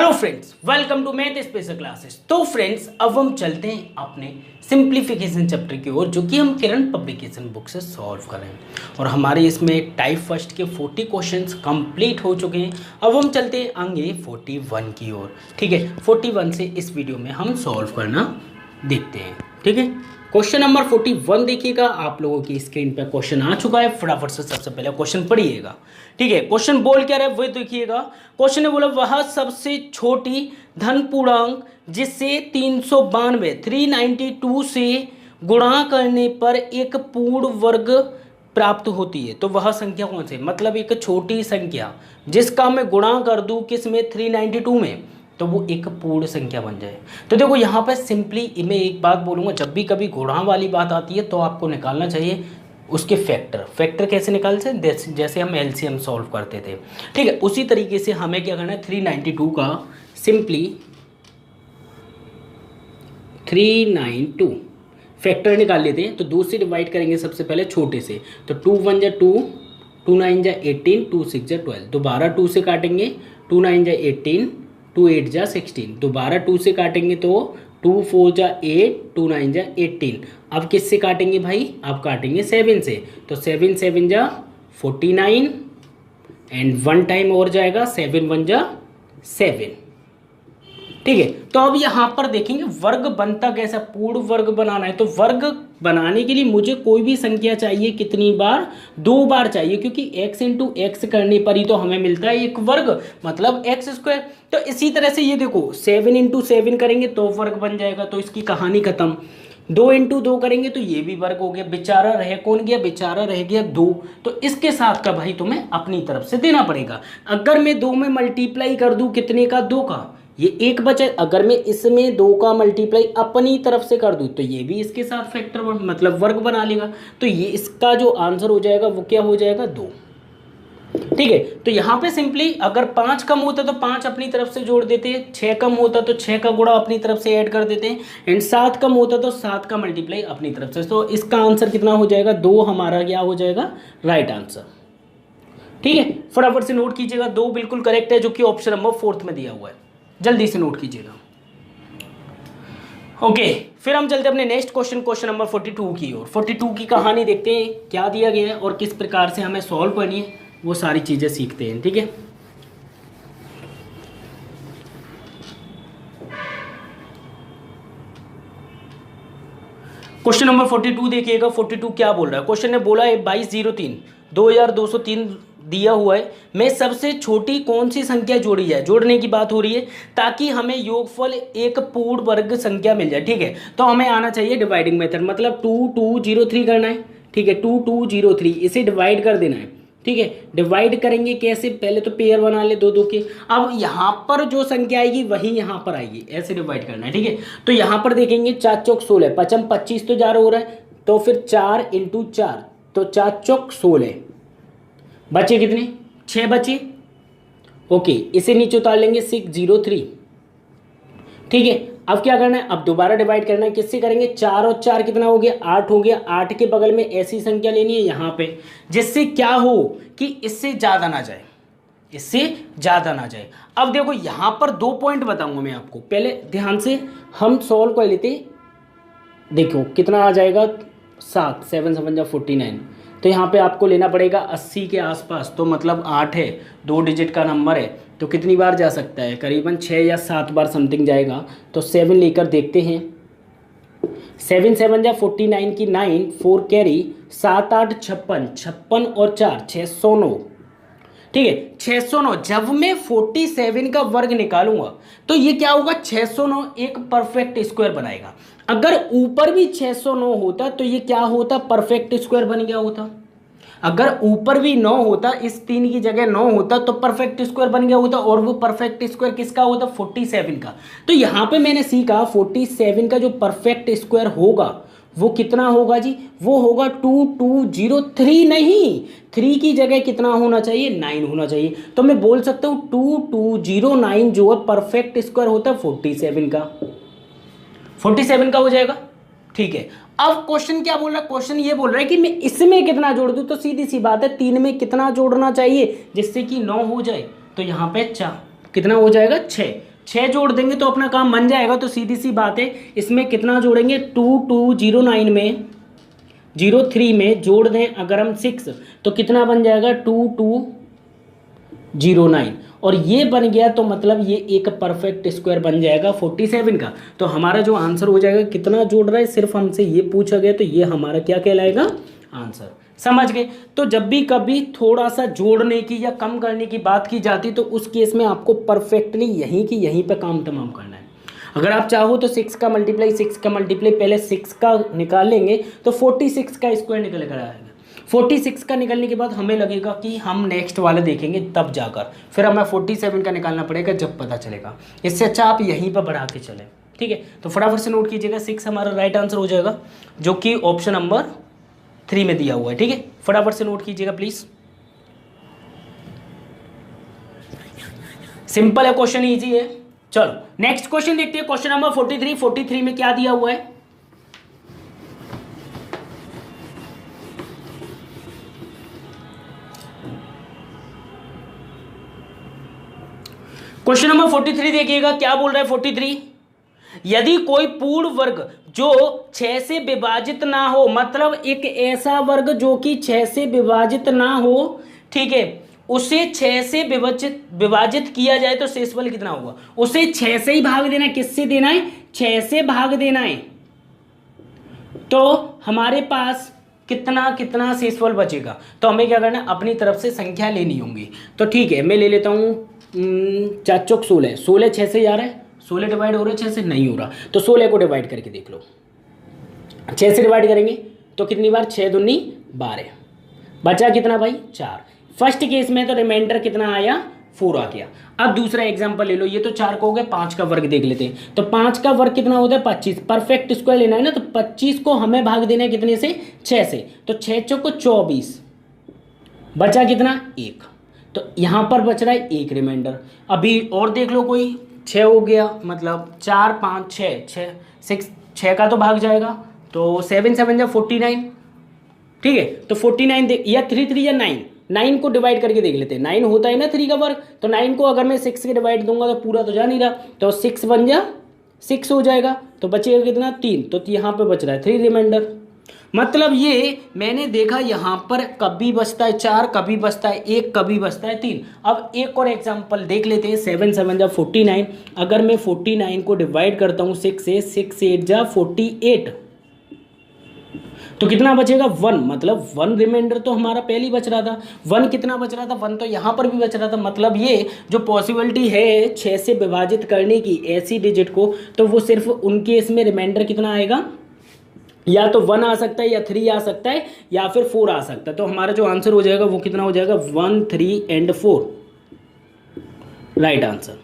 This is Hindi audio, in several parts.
Hello friends, welcome to math special classes. तो फ्रेंड्स, अब हम चलते हैं अपने सिंप्लीफिकेशन चैप्टर की ओर, जो कि हम किरण पब्लिकेशन बुक से सॉल्व कर रहे हैं। और हमारे इसमें टाइप फर्स्ट के 40 क्वेश्चंस कंप्लीट हो चुके हैं। अब हम चलते हैं आगे 41 की ओर। ठीक है, 41 से इस वीडियो में हम सॉल्व करना देखते हैं। ठीक है, क्वेश्चन नंबर 41 देखिएगा, आप लोगों की स्क्रीन पे क्वेश्चन आ चुका है। फटाफट से सबसे पहले क्वेश्चन पढ़िएगा। ठीक है, क्वेश्चन बोल क्या रहा है वो देखिएगा। क्वेश्चन ने बोला वह सबसे छोटी धन पूर्णांक जिससे 392 से गुणा करने पर एक पूर्ण वर्ग प्राप्त होती है, तो वह संख्या कौन सी? मतलब एक छोटी संख्या जिसका मैं गुणा कर दूं किस में, 392 में, तो वो एक पूर्ण संख्या बन जाए। तो देखो यहाँ पर सिंपली मैं एक बात बोलूँगा, जब भी कभी गुणा वाली बात आती है तो आपको निकालना चाहिए उसके फैक्टर कैसे निकालते हैं, जैसे हम एलसीएम सॉल्व करते थे। ठीक है, उसी तरीके से हमें क्या करना है, 392 का सिंपली 392 फैक्टर निकाल लेते हैं। तो 2 से डिवाइड करेंगे सबसे पहले छोटे से, तो 2 1 जा 2, 2 9 जा 18, 2 6 जा 12, दोबारा 2 से काटेंगे, 2 9 जा 18, 2 8 जा 16, दोबारा 2 से काटेंगे तो 2 4 जा 8, 2 9 जा 18। अब किससे काटेंगे भाई? अब काटेंगे 7 से, तो 7 7 जा 49 एंड 1 टाइम और जाएगा, 7 1 जा 7। ठीक है, तो अब यहाँ पर देखेंगे वर्ग बनता कैसा, पूर्ण वर्ग बनाना है। तो वर्ग बनाने के लिए मुझे कोई भी संख्या चाहिए, कितनी बार? 2 बार चाहिए, क्योंकि x इंटू एक्स करने पर ही तो हमें मिलता है एक वर्ग, मतलब एक्स स्क्वायर। तो इसी तरह से ये देखो 7 इंटू 7 करेंगे तो वर्ग बन जाएगा, तो इसकी कहानी खत्म। 2 इंटू 2 करेंगे तो ये भी वर्ग हो गया, बेचारा रह कौन गया? बेचारा रह गया 2। तो इसके साथ का भाई तुम्हें अपनी तरफ से देना पड़ेगा। अगर मैं 2 में मल्टीप्लाई कर दूं कितने का? 2 का, ये एक बचा। अगर मैं इसमें 2 का मल्टीप्लाई अपनी तरफ से कर दूं तो ये भी इसके साथ फैक्टर मतलब वर्ग बना लेगा। तो ये इसका जो आंसर हो जाएगा वो क्या हो जाएगा? 2। ठीक है, तो यहाँ पे सिंपली अगर 5 कम होता तो 5 अपनी तरफ से जोड़ देते हैं, 6 कम होता तो 6 का गुणा अपनी तरफ से ऐड कर देते हैं, एंड 7 कम होता तो 7 का मल्टीप्लाई अपनी तरफ से। तो इसका आंसर कितना हो जाएगा? 2 हमारा क्या हो जाएगा? Right answer. ठीक है, फटाफट से नोट कीजिएगा, 2 बिल्कुल करेक्ट है, जो कि ऑप्शन नंबर 4 में दिया हुआ है। जल्दी से नोट कीजिएगा। ओके, फिर हम चलते हैं अपने नेक्स्ट क्वेश्चन नंबर 42 की ओर। 42 की कहानी देखते हैं, क्या दिया गया है और किस प्रकार से हमें सॉल्व करनी है, वो सारी चीजें सीखते हैं। ठीक है, क्वेश्चन नंबर 42 देखिएगा। 42 क्या बोल रहा है? क्वेश्चन ने बोला है 2203 2203 दिया हुआ है, में सबसे छोटी कौन सी संख्या जोड़ी जाए? जोड़ने की बात हो रही है ताकि हमें योगफल एक पूर्ण वर्ग संख्या मिल जाए। ठीक है, तो हमें आना चाहिए डिवाइडिंग मेथड, मतलब 2203 करना है। ठीक है, 2203 इसे डिवाइड कर देना है। ठीक है, डिवाइड करेंगे कैसे? पहले तो पेयर बना ले 2 2 के। अब यहाँ पर जो संख्या आएगी वही यहाँ पर आएगी, ऐसे डिवाइड करना है। ठीक है, तो यहाँ पर देखेंगे 4 चौक 16, 5 25 तो 4 हो रहा है, तो फिर 4 इंटू 4, तो 4 चौक 16, बचे कितने? 6 बचे। ओके, इसे नीचे उतार लेंगे 603। ठीक है, अब क्या करना है? अब दोबारा डिवाइड करना है, किससे करेंगे? 4 और 4 कितना हो गया? 8 हो गया। 8 के बगल में ऐसी संख्या लेनी है यहाँ पे जिससे क्या हो कि इससे ज़्यादा ना जाए, इससे ज़्यादा ना जाए। अब देखो यहाँ पर 2 पॉइंट बताऊंगा मैं आपको, पहले ध्यान से हम सॉल्व कर लेते। देखो कितना आ जाएगा? 7 7 7 जा 49, तो यहाँ पे आपको लेना पड़ेगा 80 के आसपास, तो मतलब 8 है, 2 डिजिट का नंबर है, तो कितनी बार जा सकता है? करीबन 6 या 7 बार समथिंग जाएगा। तो 7 लेकर देखते हैं। 7 7 जा 49 की 9, 4 कैरी, 7 8 56, 56 और 4 609। ठीक है, 609। जब मैं 47 का वर्ग निकालूंगा तो ये क्या होगा? 609 एक परफेक्ट स्क्वायर बनाएगा। अगर ऊपर भी 609 होता तो ये क्या होता? परफेक्ट स्क्वायर बन गया होता। अगर ऊपर भी 9 होता, इस 3 की जगह 9 होता तो परफेक्ट स्क्वायर बन गया होता, और वो परफेक्ट स्क्वायर किसका होता? 47 का। तो यहाँ पे मैंने सीखा 47 का जो परफेक्ट स्क्वायर होगा वो कितना होगा जी? वो होगा 2203, नहीं 3 की जगह कितना होना चाहिए? 9 होना चाहिए। तो मैं बोल सकता हूँ 2209 जो है परफेक्ट स्क्वायर होता है 47 का, 47 का हो जाएगा। ठीक है, अब क्वेश्चन क्या बोल रहा है? क्वेश्चन ये बोल रहा है कि मैं इसमें कितना जोड़ दूं, तो सीधी सी बात है 3 में कितना जोड़ना चाहिए जिससे कि 9 हो जाए, तो यहाँ पे 4 कितना हो जाएगा? 6। 6 जोड़ देंगे तो अपना काम बन जाएगा। तो सीधी सी बात है, इसमें कितना जोड़ेंगे, 2209 में 03 में जोड़ दें अगर हम 6 तो कितना बन जाएगा 2209, और ये बन गया तो मतलब ये एक परफेक्ट स्क्वायर बन जाएगा 47 का। तो हमारा जो आंसर हो जाएगा, कितना जोड़ रहा है, सिर्फ हमसे ये पूछा गया तो ये हमारा क्या कहलाएगा, आंसर। समझ गए। तो जब भी कभी थोड़ा सा जोड़ने की या कम करने की बात की जाती तो उस केस में आपको परफेक्टली यहीं की यहीं पे काम तमाम करना है। अगर आप चाहो तो 6 का मल्टीप्लाई पहले 6 का निकाल लेंगे तो 46 का स्क्वायर निकल कर आएगा। 46 का निकलने के बाद हमें लगेगा कि हम नेक्स्ट वाला देखेंगे, तब जाकर फिर हमें 47 का निकालना पड़ेगा जब पता चलेगा। इससे अच्छा आप यहीं पर बढ़ा के चलें। ठीक है, तो फटाफट से नोट कीजिएगा, 6 हमारा राइट आंसर हो जाएगा, जो कि ऑप्शन नंबर 3 में दिया हुआ है। ठीक है, फटाफट से नोट कीजिएगा प्लीज। सिंपल है क्वेश्चन, इजी है। चलो नेक्स्ट क्वेश्चन देखते हैं, क्वेश्चन नंबर 43 में क्या दिया हुआ है। क्वेश्चन नंबर 43 देखिएगा क्या बोल रहा है। 43, यदि कोई पूर्ण वर्ग जो 6 से विभाजित ना हो, मतलब एक ऐसा वर्ग जो कि 6 से विभाजित ना हो, ठीक है, उसे 6 से विभाजित किया जाए तो शेषफल कितना होगा। उसे 6 से ही भाग देना है। किससे देना है, 6 से भाग देना है। तो हमारे पास कितना कितना शेषफल बचेगा, तो हमें क्या करना है, अपनी तरफ से संख्या लेनी होंगी। तो ठीक है, मैं ले लेता हूँ 4 चौक 16, 16 6 से जा रहा है, 16 डिवाइड हो रहा है 6 से, नहीं हो रहा, तो 16 को डिवाइड करके देख लो। 6 से डिवाइड करेंगे तो कितनी बार, 6 दूनी 12, बचा कितना भाई 4। फर्स्ट केस में तो रिमाइंडर कितना आया, 4 आ गया। अब दूसरा एग्जांपल ले लो, ये तो 4 को हो गया, 5 का वर्ग देख लेते हैं। तो 5 का वर्ग कितना होता है, 25। परफेक्ट स्क्वायर लेना है ना, तो 25 को हमें भाग देना है कितने से, 6 से। तो 6 चौको 24, बचा कितना 1, तो यहाँ पर बच रहा है 1 रिमाइंडर। अभी और देख लो कोई, 6 हो गया, मतलब 4 5 6 6 का तो भाग जाएगा, तो 7 7 जा 49। ठीक है, तो 49 या 3 3 या 9 को डिवाइड करके देख लेते हैं। 9 होता है ना 3 का वर्ग, तो 9 को अगर मैं 6 से डिवाइड दूंगा तो पूरा तो जा नहीं रहा, तो 6 1 जा 6 हो जाएगा, तो बचेगा कितना 3, तो यहाँ पे बच रहा है 3 रिमाइंडर। मतलब ये मैंने देखा यहाँ पर कभी बचता है 4, कभी बचता है 1, कभी बचता है 3। अब एक और एग्जांपल देख लेते हैं। 7 7 जा 49, अगर मैं 49 को डिवाइड करता हूँ 6 से, 6 8 जा 48, तो कितना बचेगा 1, मतलब 1 रिमाइंडर तो हमारा पहले ही बच रहा था। 1 कितना बच रहा था, 1 तो यहाँ पर भी बच रहा था। मतलब ये जो पॉसिबिलिटी है 6 से विभाजित करने की ऐसी डिजिट को, तो वो सिर्फ उनके इसमें रिमाइंडर कितना आएगा, या तो 1 आ सकता है, या 3 आ सकता है, या फिर 4 आ सकता है। तो हमारा जो आंसर हो जाएगा वो कितना हो जाएगा, 1 3 एंड 4 राइट आंसर।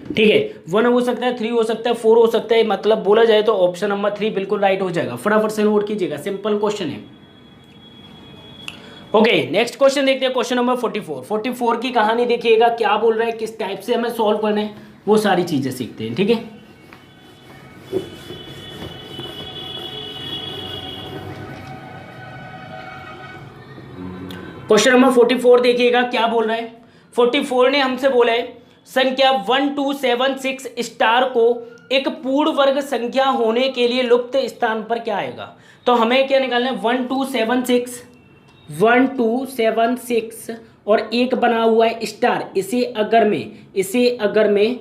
ठीक है, 1 हो सकता है, 3 हो सकता है, 4 हो सकता है, मतलब बोला जाए तो ऑप्शन नंबर 3 बिल्कुल राइट हो जाएगा। फटाफट से नोट कीजिएगा, सिंपल क्वेश्चन है। ओके, नेक्स्ट क्वेश्चन देखते हैं, क्वेश्चन नंबर 44। 44 की कहानी देखिएगा, क्या बोल रहा है, किस टाइप से हमें सॉल्व करना है, वो सारी चीजें सीखते हैं। ठीक है, क्वेश्चन नंबर 44 देखिएगा क्या बोल रहा है। 44 ने हमसे बोला है संख्या 1276 स्टार को एक पूर्ण वर्ग संख्या होने के लिए लुप्त स्थान पर क्या आएगा। तो हमें क्या निकालना है, 1276 और एक बना हुआ है स्टार। इसे अगर मैं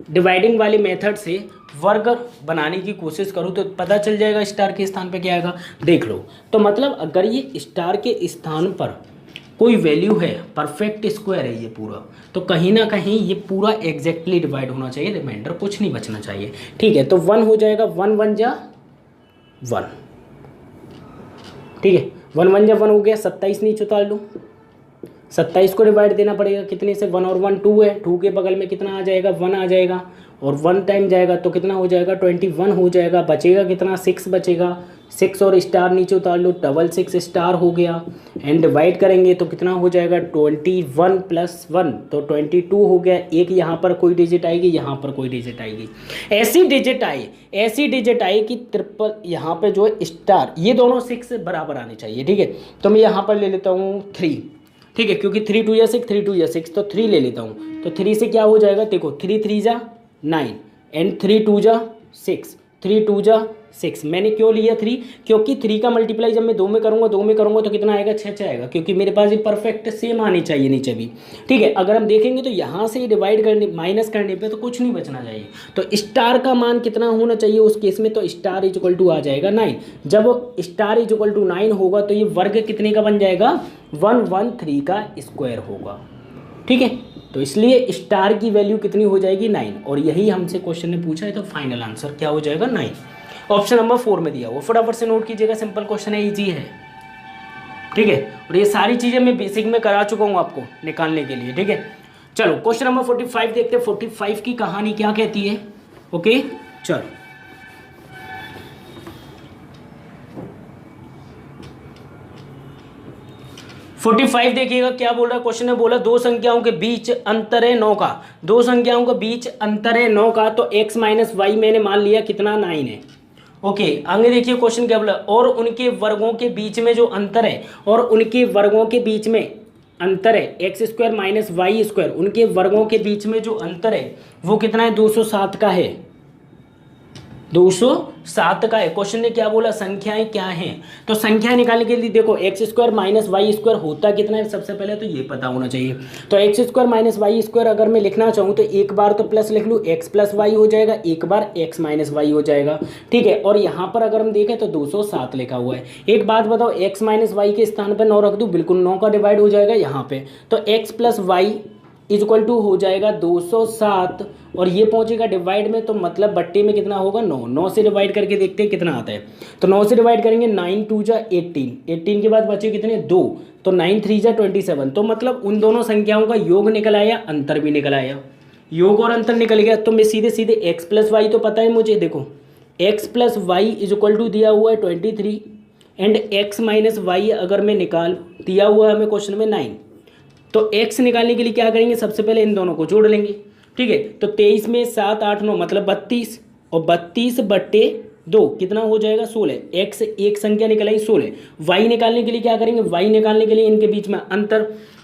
डिवाइडिंग वाले मेथड से वर्ग बनाने की कोशिश करूँ तो पता चल जाएगा स्टार के स्थान पे क्या आएगा, देख लो। तो मतलब अगर ये स्टार के स्थान पर कोई वैल्यू है, परफेक्ट स्क्वायर है ये पूरा, तो कहीं ना कहीं ये पूरा एग्जैक्टली डिवाइड होना चाहिए, रिमाइंडर कुछ नहीं बचना चाहिए। ठीक है, तो 1 हो जाएगा, 1 1 जा 1। ठीक है, 1 1 जा 1 हो गया, 27 नीचे उतार लो, 27 को डिवाइड देना पड़ेगा कितने से, 1 और 1 2 है, 2 के बगल में कितना आ जाएगा, 1 आ जाएगा, और 1 टाइम जाएगा तो कितना हो जाएगा, 21 हो जाएगा। बचेगा कितना, 6 बचेगा, 6 और स्टार नीचे उतार लो, 66 स्टार हो गया। एंड डिवाइड करेंगे तो कितना हो जाएगा, 21 प्लस 1 तो 22 हो गया। एक यहाँ पर कोई डिजिट आएगी, यहाँ पर कोई डिजिट आएगी, ऐसी डिजिट आई कि ट्रिपल यहाँ पे जो है स्टार, ये दोनों 6 बराबर आने चाहिए। ठीक है, तो मैं यहाँ पर ले लेता हूँ 3, ठीक है, क्योंकि 3 2 या 6, 3 2 या 6, तो 3 ले लेता हूँ। तो 3 से क्या हो जाएगा, देखो 3 3 जा 9 एंड 3 2 जा 6, 3 2 जा 6। मैंने क्यों लिया 3, क्योंकि 3 का मल्टीप्लाई जब मैं 2 में करूँगा तो कितना आएगा, 6 आएगा, क्योंकि मेरे पास ये परफेक्ट सेम आनी चाहिए नीचे भी। ठीक है, अगर हम देखेंगे तो यहाँ से डिवाइड करने माइनस करने पे तो कुछ नहीं बचना चाहिए। तो स्टार का मान कितना होना चाहिए उस केस में, तो स्टार इज इक्वल टू आ जाएगा 9। जब स्टार इज इक्वल टू 9 होगा तो ये वर्ग कितने का बन जाएगा, 113 का स्क्वायर होगा। ठीक है, तो इसलिए स्टार की वैल्यू कितनी हो जाएगी, 9, और यही हमसे क्वेश्चन ने पूछा है, तो फाइनल आंसर क्या हो जाएगा, 9। ऑप्शन नंबर 4 में दिया वो, फटाफट से नोट कीजिएगा, सिंपल क्वेश्चन है, इजी है। ठीक है, और ये सारी चीज़ें मैं बेसिक में करा चुका हूँ आपको निकालने के लिए। ठीक है, चलो क्वेश्चन नंबर 45 देखते हैं, 45 की कहानी क्या कहती है। ओके, चलो 45 देखिएगा क्या बोल रहा है क्वेश्चन ने, बोला दो संख्याओं के बीच अंतर है 9 का, दो संख्याओं के बीच अंतर है 9 का, तो x माइनस वाई मैंने मान लिया कितना, 9 है। ओके, आगे देखिए क्वेश्चन क्या बोला, और उनके वर्गों के बीच में जो अंतर है, और उनके वर्गों के बीच में अंतर है x square minus y square, उनके वर्गों के बीच में जो अंतर है वो कितना है, 207 का है, 207 का है। क्वेश्चन ने क्या बोला, संख्याएं क्या हैं, तो संख्याएं निकालने के लिए देखो x square minus y square होता कितना है, सबसे पहले तो ये पता होना चाहिए। तो x square minus y square अगर मैं लिखना चाहूँ तो एक बार तो प्लस लिख लूँ, एक्स प्लस वाई हो जाएगा, एक बार एक्स माइनस वाई हो जाएगा। ठीक है, और यहाँ पर अगर हम देखें तो 207 लिखा हुआ है। एक बात बताओ, एक्स माइनस वाई के स्थान पर 9 रख दूँ, बिल्कुल 9 का डिवाइड हो जाएगा यहाँ पे, तो x plus y is equal to हो जाएगा 207, और ये पहुंचेगा डिवाइड में, तो मतलब बट्टे में कितना होगा, 9। 9 से डिवाइड करके देखते हैं कितना आता है, तो 9 से डिवाइड करेंगे, 9 2 जा 18, 18 के बाद बचे कितने, 2, तो 9 3 जा 27, तो मतलब उन दोनों संख्याओं का योग निकल आया, अंतर भी निकल आया, योग और अंतर निकल गया। तो मैं सीधे सीधे एक्स प्लस वाई तो पता है मुझे, देखो x plus y is equal to दिया हुआ है 23 एंड एक्स माइनस वाई अगर मैं निकाल, दिया हुआ है हमें क्वेश्चन में 9, तो x निकालने के लिए क्या करेंगे, सबसे पहले इन दोनों को जोड़ लेंगे। ठीक है, तो 23 में 7 8 9 मतलब 32, और 32 बट्टे 2 कितना हो जाएगा, 16। x एक संख्या निकल आई 16। y निकालने के लिए क्या करेंगे, y निकालने के लिए इनके बीच में अंतर,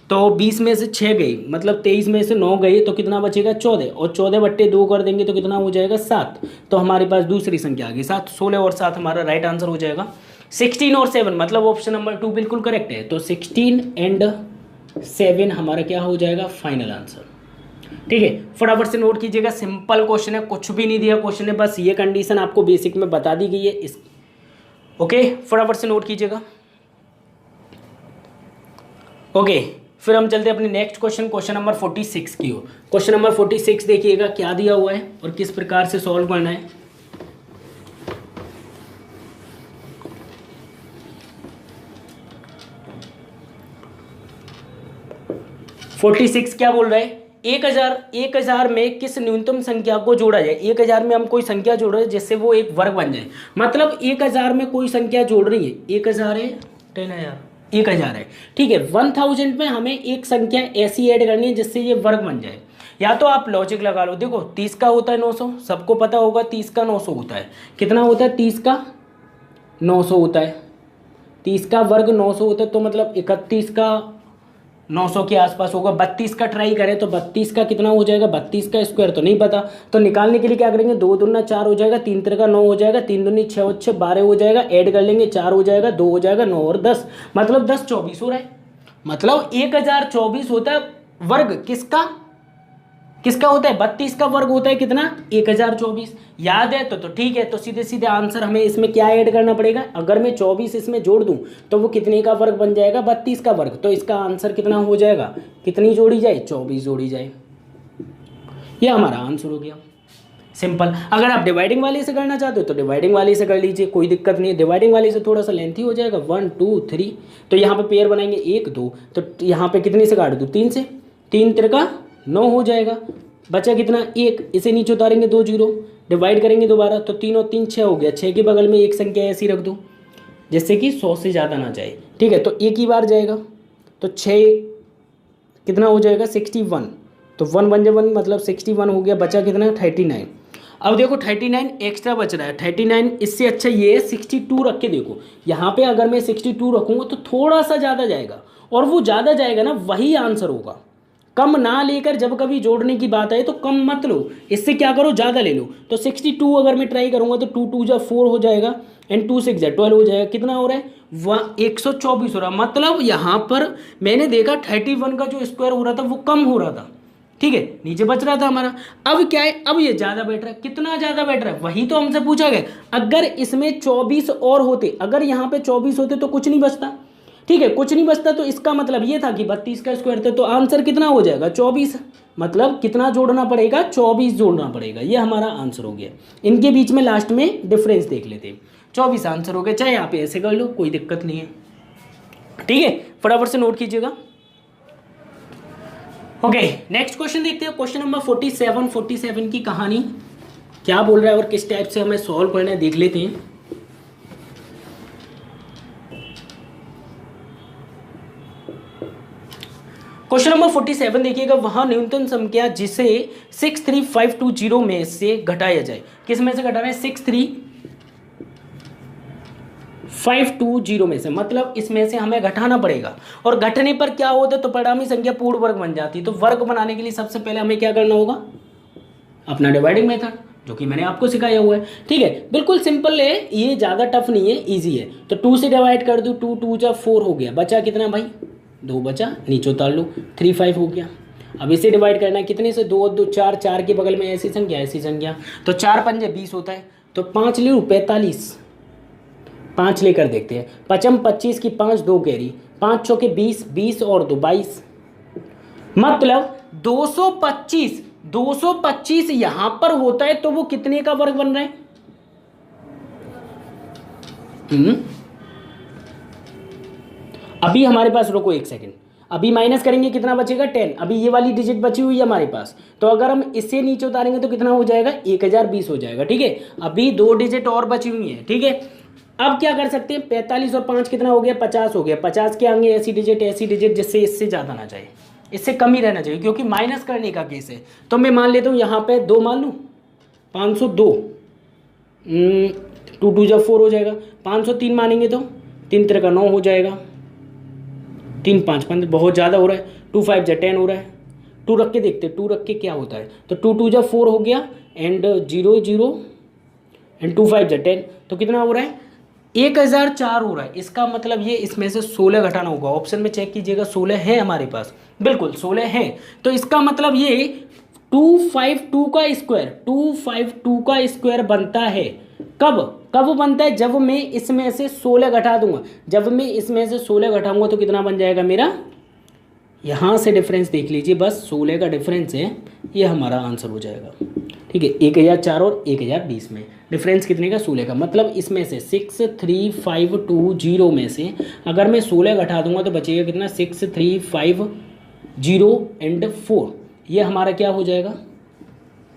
तो 20 में से 6 गई, मतलब 23 में से 9 गई, तो कितना बचेगा, 14, और 14 बट्टे 2 कर देंगे तो कितना हो जाएगा, 7। तो हमारे पास दूसरी संख्या आ गई 7, 16 और 7 हमारा राइट आंसर हो जाएगा। 16 और 7 मतलब ऑप्शन नंबर 2 बिल्कुल करेक्ट है, तो 16 एंड 7 हमारा क्या हो जाएगा, फाइनल आंसर। ठीक है, फटाफट से नोट कीजिएगा, सिंपल क्वेश्चन है, कुछ भी नहीं दिया क्वेश्चन है, बस ये कंडीशन आपको बेसिक में बता दी गई है इस। ओके, फटाफट से नोट कीजिएगा। ओके, फिर हम चलते हैं अपने नेक्स्ट क्वेश्चन, क्वेश्चन नंबर 46 की ओर। क्वेश्चन नंबर 46 देखिएगा क्या दिया हुआ है और किस प्रकार से सॉल्व करना है। 46 क्या बोल रहा है, 1000 में किस न्यूनतम संख्या को जोड़ा जाए। 1000 में हम कोई संख्या जोड़ रहे हैं जिससे वो एक वर्ग बन जाए, मतलब 1000 में कोई संख्या जोड़ रही है, 1000 है, 1000 है। ठीक है, 1000 में हमें एक संख्या ऐसी ऐड करनी है जिससे ये वर्ग बन जाए। या तो आप लॉजिक लगा लो, देखो 30 का होता है 900, सबको पता होगा 30 का 900 होता है, कितना होता है, 30 का 900 होता है, 30 का वर्ग 900 होता है, तो मतलब 31 का 900 के आसपास होगा। 32 का ट्राई करें तो 32 का कितना हो जाएगा, 32 का स्क्वायर तो नहीं पता, तो निकालने के लिए क्या करेंगे, 2 दूना 4 हो जाएगा, 3 तिरका 9 हो जाएगा, 3 दूनी 6 और 6 12 हो जाएगा, ऐड कर लेंगे 4 हो जाएगा, 2 हो जाएगा, 9 और 10 मतलब 10 24 हो रहा है, मतलब 1024 होता है वर्ग किसका होता है, 32 का वर्ग होता है कितना, 1024। याद है तो ठीक है, तो सीधे सीधे आंसर हमें इसमें क्या ऐड करना पड़ेगा, अगर मैं 24 इसमें जोड़ दूं तो वो कितने का वर्ग बन जाएगा, 32 का वर्ग, तो इसका आंसर कितना हो जाएगा, कितनी जोड़ी जाए, 24 जोड़ी जाए, ये हमारा आंसर हो गया। सिंपल। अगर आप डिवाइडिंग वाले से करना चाहते हो तो डिवाइडिंग वाले से कर लीजिए, कोई दिक्कत नहीं है। डिवाइडिंग वाले से थोड़ा सा लेंथी हो जाएगा, 1 2 3, तो यहाँ पे पेयर बनाएंगे 1 2, तो यहाँ पे कितने से काट दूँ, 3 से, 3 तिरका 9 हो जाएगा, बचा कितना 1, इसे नीचे उतारेंगे 2 0, डिवाइड करेंगे दोबारा तो 3 और 3 6 हो गया, 6 के बगल में एक संख्या ऐसी रख दो जिससे कि 100 से ज़्यादा ना जाए। ठीक है, तो एक ही बार जाएगा, तो 6 कितना हो जाएगा 61, तो 1 बन जाए 1 मतलब 61 हो गया, बचा कितना 39। अब देखो 39 एक्स्ट्रा बच रहा है, 39 इससे अच्छा ये 62 रख के देखो, यहाँ पे अगर मैं 62 रखूँगा तो थोड़ा सा ज़्यादा जाएगा, और वो ज़्यादा जाएगा ना वही आंसर होगा। कम ना लेकर जब कभी जोड़ने की बात आए तो कम मत लो, इससे क्या करो ज़्यादा ले लो। तो 62 अगर मैं ट्राई करूँगा तो 2 2 जा 4 हो जाएगा एंड 2 6 जा 12 हो जाएगा। कितना हो रहा है? 124 हो रहा। मतलब यहाँ पर मैंने देखा 31 का जो स्क्वायर हो रहा था वो कम हो रहा था, ठीक है, नीचे बच रहा था हमारा। अब क्या है, अब ये ज़्यादा बैठ रहा है। कितना ज़्यादा बैठ रहा है वही तो हमसे पूछा गया। अगर इसमें 24 और होते, अगर यहाँ पे 24 होते तो कुछ नहीं बचता, ठीक है, कुछ नहीं बचता। तो इसका मतलब ये था कि 32 का स्क्वायर था, तो आंसर कितना हो जाएगा? 24। मतलब कितना जोड़ना पड़ेगा? 24 जोड़ना पड़ेगा। ये हमारा आंसर हो गया। इनके बीच में लास्ट में डिफरेंस देख लेते हैं। 24 आंसर हो गया, चाहे आप ऐसे कर लो, कोई दिक्कत नहीं है, ठीक है। फटाफट से नोट कीजिएगा। ओके, नेक्स्ट क्वेश्चन देखते हैं। क्वेश्चन नंबर 47 की कहानी क्या बोल रहा है और किस टाइप से हमें सॉल्व करना है देख लेते हैं। क्वेश्चन नंबर 47 देखिएगा। वहां न्यूनतम संख्या जिसे 63520 में से घटाया जाए। किस में से घटाना है? 63520 में से, मतलब इसमें से हमें घटाना पड़ेगा। और घटने पर क्या होता है? तो परिणामी संख्या पूर्ण वर्ग बन जाती है। तो वर्ग बनाने के लिए सबसे पहले हमें क्या करना होगा? अपना डिवाइडिंग मेथड, जो कि मैंने आपको सिखाया हुआ है, ठीक है। बिल्कुल सिंपल है, ये ज़्यादा टफ नहीं है, ईजी है। तो 2 से डिवाइड कर दूँ, 2 2 जा 4 हो गया। बचा कितना भाई? 2 बचा, नीचे उतार लो, 3 5 हो गया। अब इसे डिवाइड करना है कितने से? 2 2 4, 4 के बगल में ऐसी संख्या, तो 4 पंजे 20 होता है। तो 5 ले लूँ, 45, 5 लेकर देखते हैं। 5 25 की 5 2 कैरी, 5 चौके 20, 20 और 2 22, मतलब 225 यहां पर होता है। तो वो कितने का वर्ग बन रहा है? अभी हमारे पास, रुको एक सेकंड, अभी माइनस करेंगे, कितना बचेगा? 10। अभी ये वाली डिजिट बची हुई है हमारे पास, तो अगर हम इससे नीचे उतारेंगे तो कितना हो जाएगा? 1020 हो जाएगा, ठीक है। अभी 2 डिजिट और बची हुई है, ठीक है। अब क्या कर सकते हैं? 45 और 5 कितना हो गया? 50 हो गया। 50 के आगे ऐसी डिजिट जिससे इससे ज़्यादा ना जाए, इससे कम ही रहना चाहिए, क्योंकि माइनस करने का केस है। तो मैं मान लेता हूँ यहाँ पे 2 मान लूँ, 502, 2 2 जा 4 हो जाएगा। 503 मानेंगे तो 3 3 का 9 हो जाएगा। 3 5 5 बहुत ज़्यादा हो रहा है। 2 5 जा 10 हो रहा है। 2 रख के देखते हैं, 2 रख के क्या होता है। तो 2 2 जा 4 हो गया एंड 0 0 एंड 2 5 जा 10, तो कितना हो रहा है? 1004 हो रहा है। इसका मतलब ये इसमें से 16 घटाना होगा। ऑप्शन में चेक कीजिएगा, 16 है हमारे पास, बिल्कुल 16 है। तो इसका मतलब ये 252 का स्क्वायर बनता है। कब बनता है? जब मैं इसमें से 16 घटा दूंगा। जब मैं इसमें से 16 घटाऊंगा तो कितना बन जाएगा मेरा? यहाँ से डिफरेंस देख लीजिए, बस 16 का डिफरेंस है, ये हमारा आंसर हो जाएगा, ठीक है। 1004 और 1020 में डिफरेंस कितने का? 16 का। मतलब इसमें से 63520 में से अगर मैं 16 घटा दूंगा तो बचेगा कितना? 6350 एंड 4, ये हमारा क्या हो जाएगा?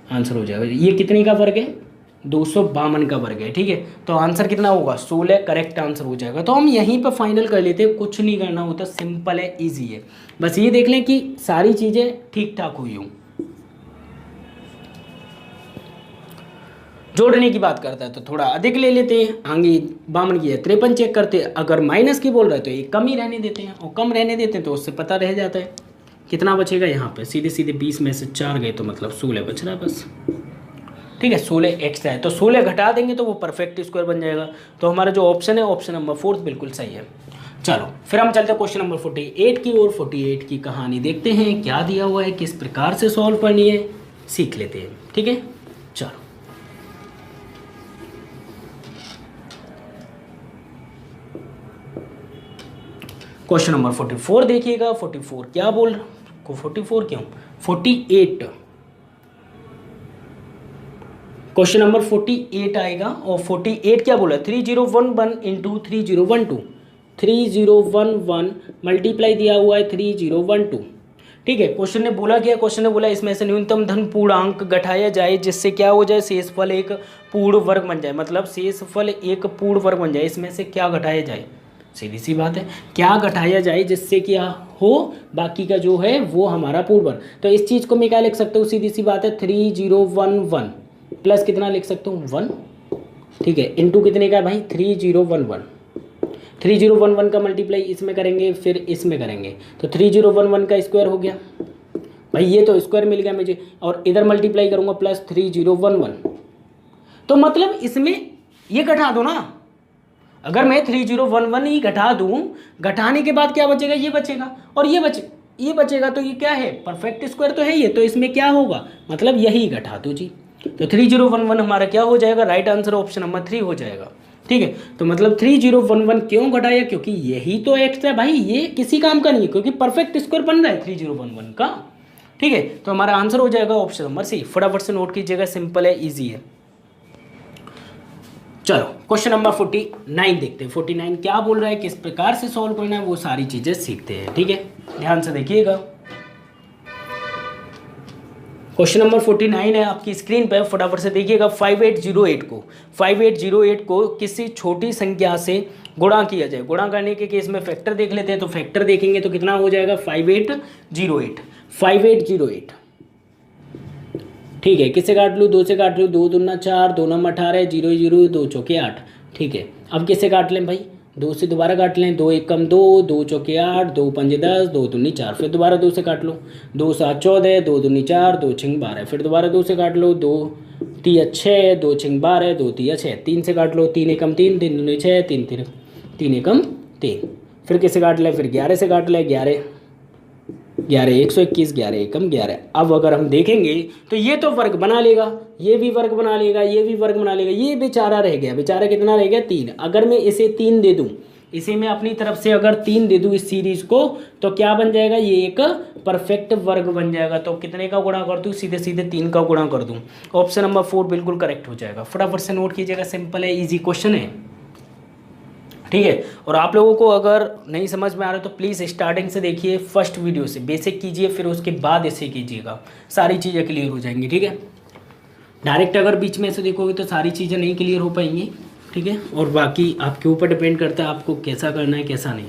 आंसर हो जाएगा। ये कितने का वर्ग है? 252 का वर्ग है, ठीक है। तो आंसर कितना होगा? 16 करेक्ट आंसर हो जाएगा। तो हम यहीं पर फाइनल कर लेते हैं, कुछ नहीं करना होता, सिंपल है, इजी है। बस ये देख लें कि सारी चीज़ें ठीक ठाक हुई हों। जोड़ने की बात करता है तो थोड़ा अधिक ले लेते हैं, आगे 52 की है 53 चेक करते हैं। अगर माइनस की बोल रहा है तो ये कम ही रहने देते हैं, और कम रहने देते हैं तो उससे पता रह जाता है कितना बचेगा। यहाँ पे सीधे सीधे 20 में से 4 गए तो मतलब 16 बच रहा है बस, ठीक है। 16 एक्स्ट्रा है तो 16 घटा देंगे तो वो परफेक्ट स्क्वायर बन जाएगा। तो हमारा जो ऑप्शन है, ऑप्शन नंबर 4 बिल्कुल सही है। चलो फिर हम चलते हैं क्वेश्चन नंबर 48 की ओर। 48 की कहानी देखते हैं, क्या दिया हुआ है, किस प्रकार से सॉल्व करनी है, सीख लेते हैं, ठीक है। चलो क्वेश्चन नंबर 44 देखिएगा। 44 क्या बोल रहा को 44 क्यों 48, क्वेश्चन नंबर 48 आएगा। और 48 क्या बोला? 3011 इंटू 3012, 3011 मल्टीप्लाई दिया हुआ है 3012, ठीक है। क्वेश्चन ने बोला क्या? क्वेश्चन ने बोला इसमें से न्यूनतम धन पूर्णांक घटाया जाए जिससे क्या हो जाए? शेषफल एक पूर्ण वर्ग बन जाए। मतलब शेषफल एक पूर्ण वर्ग बन जाए। इसमें से क्या घटाया जाए? सीधी सी बात है, क्या घटाया जाए जिससे क्या हो? बाकी का जो है वो हमारा पूर्ण वर्ग। तो इस चीज़ को मैं क्या लिख सकता हूँ? सीधी सी बात है, 3011 प्लस कितना लिख सकता हूँ? 1, ठीक है, इंटू कितने का भाई? 3011। 3011 का मल्टीप्लाई इसमें करेंगे फिर इसमें करेंगे तो 3011 का स्क्वायर हो गया भाई, ये तो स्क्वायर मिल गया मुझे, और इधर मल्टीप्लाई करूँगा प्लस 3011, तो मतलब इसमें ये घटा दो ना। अगर मैं 3011 ही घटा दूँ, घटाने के बाद क्या बचेगा, ये बचेगा और ये बचेगा, तो ये क्या है, परफेक्ट स्क्वायर तो है ये, तो इसमें क्या होगा, मतलब यही घटा दो जी। तो 3011 हमारा क्या हो जाएगा, राइट आंसर ऑप्शन नंबर 3 हो जाएगा। ठीक है, तो मतलब 3011 क्यों घटाया, क्योंकि यही तो एक्स है भाई, ये किसी काम का नहीं है, क्योंकि परफेक्ट स्क्वायर बन रहा है 3011 का। ठीक है, तो हमारा आंसर हो जाएगा ऑप्शन नंबर सी। फटाफट से नोट कीजिएगा, सिंपल है, इजी है। चलो क्वेश्चन नंबर 49 देखते हैं। 49 क्या बोल रहा है, किस प्रकार से सॉल्व करना है, वो सारी चीजें सीखते हैं। ठीक है, ध्यान से देखिएगा। क्वेश्चन नंबर 49 है आपकी स्क्रीन पर, फटाफट से देखिएगा। 5808 को किसी छोटी संख्या से गुणा किया जाए। गुणा करने के केस में फैक्टर देख लेते हैं, तो फैक्टर देखेंगे तो कितना हो जाएगा, 5808। ठीक है, किससे काट लूँ, 2 से काट लूँ, 2 दूना 4, 2 नम 18, 0 0, 2 चौके 8। ठीक है, अब किससे काट लें भाई, 2 से दोबारा काट लें, 2 एकम 2, 2 चौके 8, 2 पंजे 10, 2 दूनी 4, फिर दोबारा 2 से काट लो, 2 7 14, 2 दूनी 4, 2 छिंग 12, फिर दोबारा 2 से काट लो, 2 3 6, 2 छिंग 12, 2 3 6, 3 से काट लो, 3 एकम 3, 3 दूनी 6, 3 एकम 3, फिर किससे काट लें, फिर 11 से काट लें, 11 121, 11 एकम 11। अब अगर हम देखेंगे तो ये तो वर्ग बना लेगा, ये भी वर्ग बना लेगा, ये भी वर्ग बना लेगा, ये बेचारा रह गया, बेचारा कितना रह गया, 3। अगर मैं इसे 3 दे दूं, इसे मैं अपनी तरफ से अगर 3 दे दूं इस सीरीज को, तो क्या बन जाएगा, ये एक परफेक्ट वर्ग बन जाएगा। तो कितने का गुणा कर दूं, सीधे सीधे 3 का गुणा कर दूं। ऑप्शन नंबर 4 बिल्कुल करेक्ट हो जाएगा। फटाफट से नोट कीजिएगा, सिंपल है, ईजी क्वेश्चन है। ठीक है, और आप लोगों को अगर नहीं समझ में आ रहा तो प्लीज़ स्टार्टिंग से देखिए, फर्स्ट वीडियो से बेसिक कीजिए, फिर उसके बाद इसे कीजिएगा, सारी चीज़ें क्लियर हो जाएंगी। ठीक है, डायरेक्ट अगर बीच में से देखोगे तो सारी चीज़ें नहीं क्लियर हो पाएंगी। ठीक है, और बाकी आपके ऊपर डिपेंड करता है आपको कैसा करना है कैसा नहीं।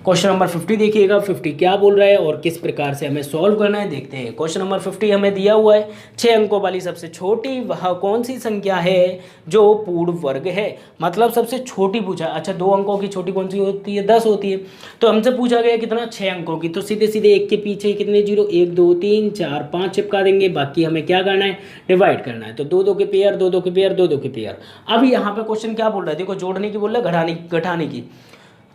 क्वेश्चन नंबर 50 देखिएगा, 50 क्या बोल रहा है और किस प्रकार से हमें सॉल्व करना है देखते हैं। क्वेश्चन नंबर 50 हमें दिया हुआ है, 6 अंकों वाली सबसे छोटी वह कौन सी संख्या है जो पूर्ण वर्ग है। मतलब सबसे छोटी पूछा, अच्छा 2 अंकों की छोटी कौन सी होती है, 10 होती है। तो हमसे पूछा गया कितना, 6 अंकों की, तो सीधे सीधे एक के पीछे कितने जीरो, 1 2 3 4 5 चिपका देंगे। बाकी हमें क्या करना है, डिवाइड करना है। तो 2 2 के पेयर, 2 2 के पेयर, 2 2 के पेयर। अब यहाँ पे क्वेश्चन क्या बोल रहा है, देखो जोड़ने की बोल रहा है, घटाने की।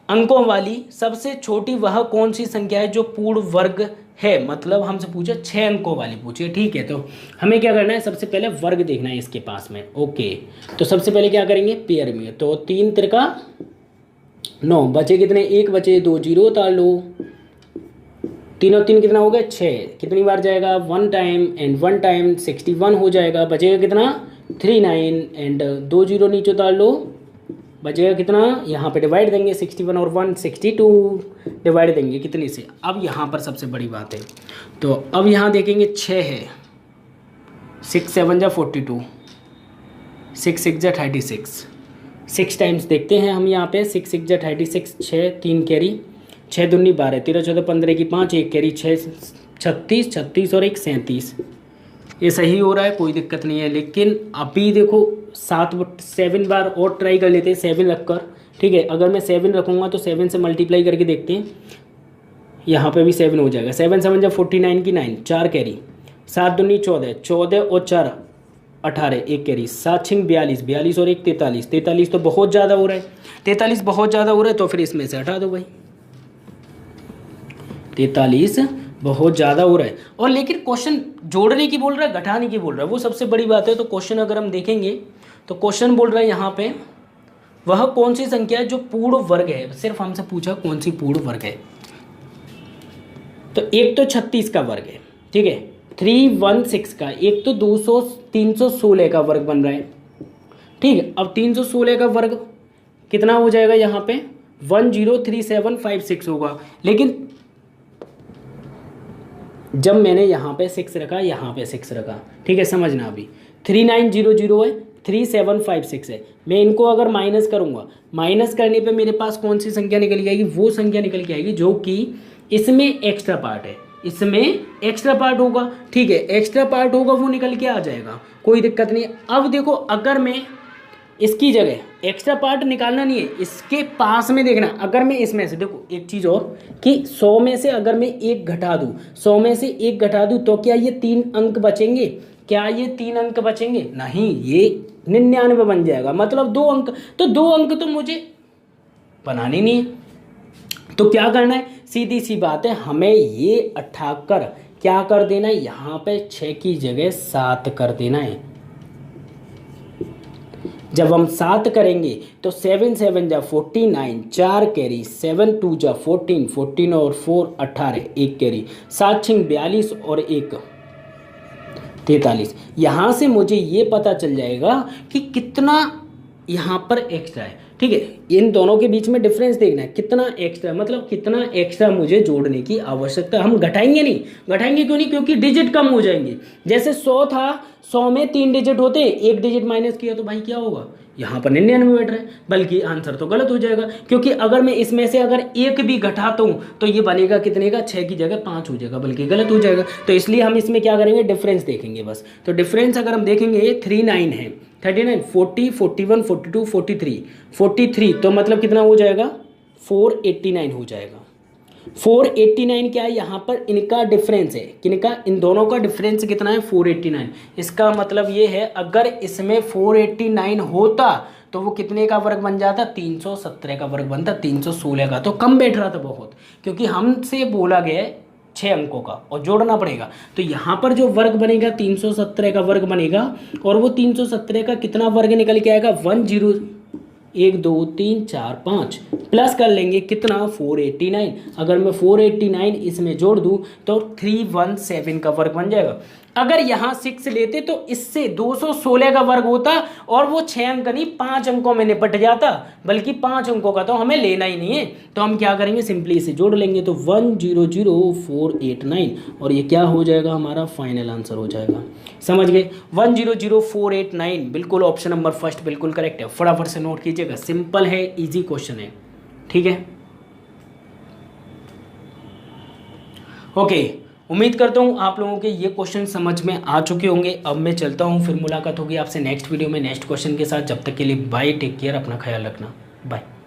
अंकों वाली सबसे छोटी वह कौन सी संख्या है जो पूर्ण वर्ग है। मतलब हमसे पूछा 6 अंकों वाली पूछिए। ठीक है, तो हमें क्या करना है, सबसे पहले वर्ग देखना है इसके पास में। ओके, तो सबसे पहले क्या करेंगे, पेयर में। तो 3 तिरका 9, बचे कितने, 1 बचे, 2 जीरो उतार लो, 3 और 3 कितना हो गया, 6। कितनी बार जाएगा, 1 टाइम एंड 1 टाइम 61 हो जाएगा। बचेगा कितना, 39 एंड 2 जीरो नीचे उतार लो, बचेगा कितना, यहाँ पे डिवाइड देंगे 61 और 1 62, डिवाइड देंगे कितनी से। अब यहाँ पर सबसे बड़ी बात है, तो अब यहाँ देखेंगे 6 है, 6 7 जा 42, 6 6 जा 36, 6 टाइम्स देखते हैं हम यहाँ पे, 6 6 जा 36, 6 3 कैरी, 6 दूनी 12, 13 14 15 की 5, 1 कैरी 6 36, 36 और 1 37। ये सही हो रहा है, कोई दिक्कत नहीं है। लेकिन अभी देखो 7 बार और ट्राई कर लेते हैं 7 रखकर। ठीक है, अगर मैं 7 रखूँगा तो 7 से मल्टीप्लाई करके देखते हैं, यहाँ पे भी 7 हो जाएगा। 7 7 जब 49 की 9, 4 कैरी, 7 दूनी 14, 14 और 4 18, 1 कैरी, 7 छिंग 42, 42 और 1 43, 43 तो बहुत ज़्यादा हो रहा है, 43 बहुत ज़्यादा हो रहा है, तो फिर इसमें से हटा दो भाई, 43 बहुत ज़्यादा हो रहा है। और लेकिन क्वेश्चन जोड़ने की बोल रहा है, घटाने की बोल रहा है, वो सबसे बड़ी बात है। तो क्वेश्चन अगर हम देखेंगे तो क्वेश्चन बोल रहा है यहाँ पे, वह कौन सी संख्या है जो पूर्ण वर्ग है। सिर्फ हमसे पूछा कौन सी पूर्ण वर्ग है। तो एक तो 36 का वर्ग है, ठीक है, 316 का, एक तो 316 का वर्ग बन रहा है। ठीक है, अब 316 का वर्ग कितना हो जाएगा, यहाँ पे 103756 होगा। लेकिन जब मैंने यहाँ पे 6 रखा, यहाँ पे 6 रखा, ठीक है, समझना। अभी 3900 है, 3756 है। मैं इनको अगर माइनस करूँगा, माइनस करने पे मेरे पास कौन सी संख्या निकल के आएगी, वो संख्या निकल के आएगी जो कि इसमें एक्स्ट्रा पार्ट है, इसमें एक्स्ट्रा पार्ट होगा। ठीक है, एक्स्ट्रा पार्ट होगा वो निकल के आ जाएगा, कोई दिक्कत नहीं। अब देखो, अगर मैं इसकी जगह एक्स्ट्रा पार्ट निकालना नहीं है, इसके पास में देखना। अगर मैं इसमें से देखो एक चीज़ और कि 100 में से अगर मैं एक घटा दूँ, 100 में से एक घटा दूँ तो क्या ये 3 अंक बचेंगे? क्या ये 3 अंक बचेंगे? नहीं, ये 99 बन जाएगा, मतलब 2 अंक। तो 2 अंक तो मुझे बनाने नहीं है। तो क्या करना है? सीधी सी बात है, हमें ये उठाकर क्या कर देना है, यहाँ पे 6 की जगह 7 कर देना है। जब हम 7 करेंगे तो 7 7 जा 49, 4 कैरी, 7 2 जा 14, 14 और 4 18, 1 कैरी, 7 6 42 और 1 43। यहाँ से मुझे ये पता चल जाएगा कि कितना यहाँ पर एक्स्ट्रा है। ठीक है, इन दोनों के बीच में डिफरेंस देखना है, कितना एक्स्ट्रा, मतलब कितना एक्स्ट्रा मुझे जोड़ने की आवश्यकता। हम घटाएंगे नहीं, घटाएंगे क्यों नहीं? क्योंकि डिजिट कम हो जाएंगे। जैसे 100 था, 100 में 3 डिजिट होते, एक डिजिट माइनस किया तो भाई क्या होगा? यहाँ पर 99 बैठ रहा है, बल्कि आंसर तो गलत हो जाएगा। क्योंकि अगर मैं इसमें से अगर एक भी घटाता हूँ तो ये बनेगा कितने का? 6 की जगह 5 हो जाएगा, बल्कि गलत हो जाएगा। तो इसलिए हम इसमें क्या करेंगे? डिफरेंस देखेंगे बस। तो डिफरेंस अगर हम देखेंगे 39 है, 39, 40, 41, 42, 43, 43 तो मतलब कितना हो जाएगा? 489 हो जाएगा। 489 क्या है? यहाँ पर इनका डिफरेंस है, किनका? इन दोनों का डिफरेंस कितना है? 489। इसका मतलब ये है अगर इसमें 489 होता तो वो कितने का वर्ग बन जाता? 317 का वर्ग बनता, 316 का। तो कम बैठ रहा था बहुत, क्योंकि हमसे बोला गया है 6 अंकों का और जोड़ना पड़ेगा। तो यहाँ पर जो वर्ग बनेगा 317 का वर्ग बनेगा, और वो 317 का कितना वर्ग निकल के आएगा? 10, 1 2 3 4 5 प्लस कर लेंगे कितना? 489। अगर मैं 489 इसमें जोड़ दूँ तो 317 का वर्ग बन जाएगा। अगर यहाँ 6 लेते तो इससे 216 का वर्ग होता, और वो 6 अंक नहीं 5 अंकों में निपट जाता, बल्कि 5 अंकों का तो हमें लेना ही नहीं है। तो हम क्या करेंगे? सिंपली इसे जोड़ लेंगे, तो 100489, और ये क्या हो जाएगा? हमारा फाइनल आंसर हो जाएगा। समझ गए? 100489 बिल्कुल ऑप्शन नंबर फर्स्ट बिल्कुल करेक्ट है। फटाफट से नोट कीजिएगा, सिंपल है, इजी क्वेश्चन है। ठीक है, ओके। उम्मीद करता हूँ आप लोगों के ये क्वेश्चन समझ में आ चुके होंगे। अब मैं चलता हूँ, फिर मुलाकात होगी आपसे नेक्स्ट वीडियो में नेक्स्ट क्वेश्चन के साथ। जब तक के लिए बाय, टेक केयर, अपना ख्याल रखना, बाय।